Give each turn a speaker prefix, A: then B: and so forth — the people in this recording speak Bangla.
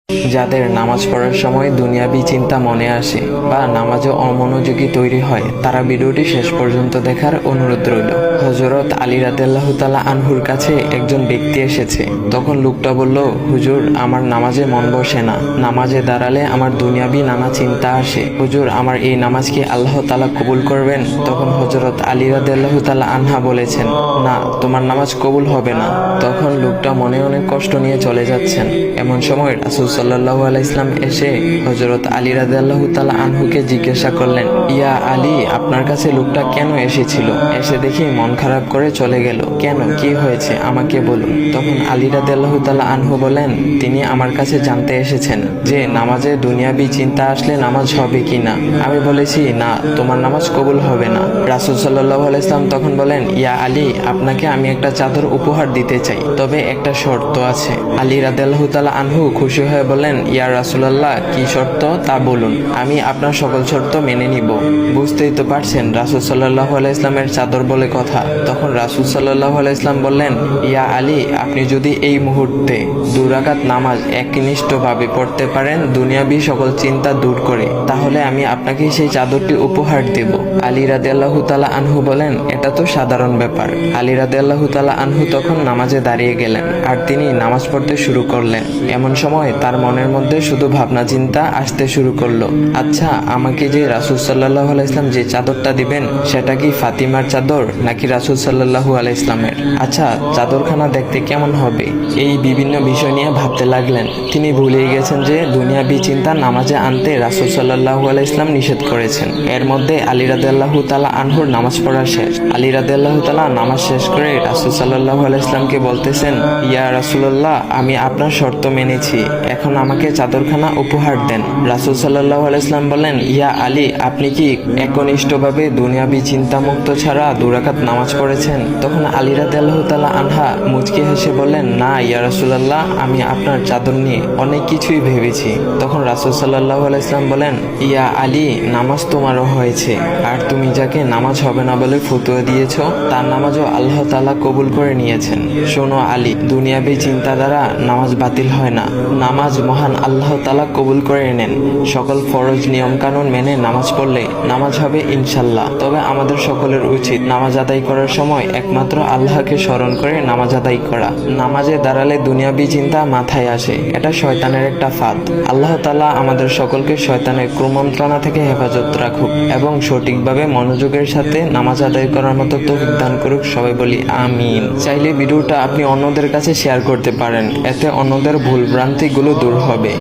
A: যাদের নামাজ পড়ার সময় দুনিয়াবি চিন্তা মনে আসে বা নামাজে অমনোযোগী তৈরি হয়, তারা ভিডিওটি শেষ পর্যন্ত দেখার অনুরোধ রইল। হযরত আলী রাদিয়াল্লাহু তাআলা আনহুর কাছে একজন ব্যক্তি এসেছে। তখন লোকটা বলল, হুজুর, আমার নামাজে মন বসে না। নামাজে দাঁড়ালে আমার দুনিয়াবি নানা চিন্তা আসে। হুজুর, আমার এই নামাজ কি আল্লাহ তাআলা কবুল করবেন? তখন হযরত আলী রাদিয়াল্লাহু তাআলা আনহা বলেছেন, না, তোমার নামাজ কবুল হবে না। তখন লোকটা মনে অনেক কষ্ট নিয়ে চলে যাচ্ছেন। এমন সময় রাসূল সাল্লাল্লাহু আলাইহি ওয়াসাল্লাম এসে হযরত আলী রাদিয়াল্লাহু তাআলা আনহুকে জিজ্ঞাসা করলেন, ইয়া আলী, আপনার কাছে লোকটা কেন এসেছিল? এসে দেখি মন খারাপ করে চলে গেল। কেন, কি হয়েছে আমাকে বলুন। তখন আলী রাদিয়াল্লাহু তাআলা আনহু বলেন, তিনি আমার কাছে জানতে এসেছেন যে নামাজে দুনিয়াবি চিন্তা আসলে নামাজ হবে কিনা। আমি বলেছি, না, তোমার নামাজ কবুল হবে না। রাসূল সাল্লাল্লাহু আলাইহি ওয়াসাল্লাম তখন বলেন, ইয়া আলী, আপনাকে আমি একটা চাদর উপহার দিতে চাই, তবে একটা শর্ত আছে। আলী রাদিয়াল্লাহু তাআলা আনহু খুশি হয়ে বলেন, ইয়া রাসূলুল্লাহ, কি শর্ত তা বলুন, আমি আপনার সকল শর্ত মেনে নিব। বুঝতেই তো পারছেন রাসূল সাল্লাল্লাহু আলাইহি ওয়াসাল্লামের চাদর বলে কথা। তখন রাসূল সাল্লাল্লাহু আলাইহি ওয়াসাল্লাম বললেন, ইয়া আলী, আপনি যদি এই মুহূর্তে 2 রাকাত নামাজ একনিষ্ঠভাবে পড়তে পারেন দুনিয়াবি সকল চিন্তা দূর করে, তাহলে আমি আপনাকে সেই চাদরটি উপহার দেব। আলী রাদিয়াল্লাহু তাআলা আনহু বলেন, এটা তো সাধারণ ব্যাপার। আলী রাদিয়াল্লাহু তাআলা আনহু তখন নামাজে দাঁড়িয়ে গেলেন আর তিনি নামাজ পড়তে শুরু করলেন। এমন সময় তার মনের মধ্যে শুধু ভাবনা চিন্তা আসতে শুরু করলো, আচ্ছা, আমাকে যে রাসূল সাল্লাল্লাহু আলাইহি ওয়াসাল্লাম যে চাদরটা দিবেন, সেটা কি ফাতিমার চাদর নাকি রাসূল সাল্লাল্লাহু আলাইহি ওয়াসাল্লামের? আচ্ছা, চাদরখানা দেখতে কেমন হবে? এই বিভিন্ন বিষয় নিয়ে ভাবতে লাগলেন। তিনি ভুলেই গেছেন যে দুনিয়াবি চিন্তা নামাজে আনতে রাসূল সাল্লাল্লাহু আলাইহি ওয়াসাল্লাম নিষেধ করেছেন। এর মধ্যে আলী রাদিয়াল্লাহু তাআলা আনহুর নামাজ পড়া শেষ। আলী রাদিয়াল্লাহু তাআলা নামাজ শেষ করে রাসূল সাল্লাল্লাহু আলাইহি ওয়াসাল্লামকে বলতেছেন, ইয়া রাসূলুল্লাহ, আমি আপনার শর্ত মেনেছি, এখন আমাকে চাদরখানা উপহার দেন। রাসূল সাল্লাল্লাহু আলাইহি ওয়াসাল্লাম বলেন, ইয়া আলী, আপনি কি একনিষ্ঠভাবে দুনিয়াবি চিন্তামুক্ত ছাড়া 2 রাকাত নামাজ পড়েছেন? তখন আলী রাদিয়াল্লাহু তাআলা আনহা মুচকি হেসে বললেন, না ইয়া রাসূলুল্লাহ, আমি আপনার চাদর নিয়ে অনেক কিছুই ভেবেছি। তখন রাসূল সাল্লাল্লাহু আলাইহি ওয়াসাল্লাম বলেন, ইয়া আলী, নামাজ তোমারও হয়েছে, আর তুমি যাকে নামাজ হবে না বলে ফতোয়া দিয়েছো, তার নামাজও আল্লাহ তাআলা কবুল করে নিয়েছেন। শোনো আলী, দুনিয়াবি চিন্তা দ্বারা নামাজ বাতিল হয় না, নামাজ মহান আল্লাহ তাআলা কবুল করে নেন। সকল ফরজ নিয়ম কানুন মেনে নামাজ পড়লে নামাজ হবে ইনশাল্লাহ। তবে আমাদের সকলের উচিত নামাজ আদায় করার সময় একমাত্র আল্লাহকে স্মরণ করে নামাজ আদায় করা। নামাজে দাঁড়ালে দুনিয়াবি চিন্তা মাথায় আসে, এটা শয়তানের একটা ফাঁদ। আল্লাহ তাআলা আমাদের সকলকে শয়তানের কুমন্ত্রণা থেকে হেফাজত রাখুক এবং সঠিকভাবে মনোযোগের সাথে নামাজ আদায় করার মতো তৌফিক দান করুক। সবাই বলি আমিন। চাইলে ভিডিওটা আপনি অন্যদের কাছে শেয়ার করতে পারেন, এতে অন্যদের ভুল ভ্রান্তিগুলো দূর হবে।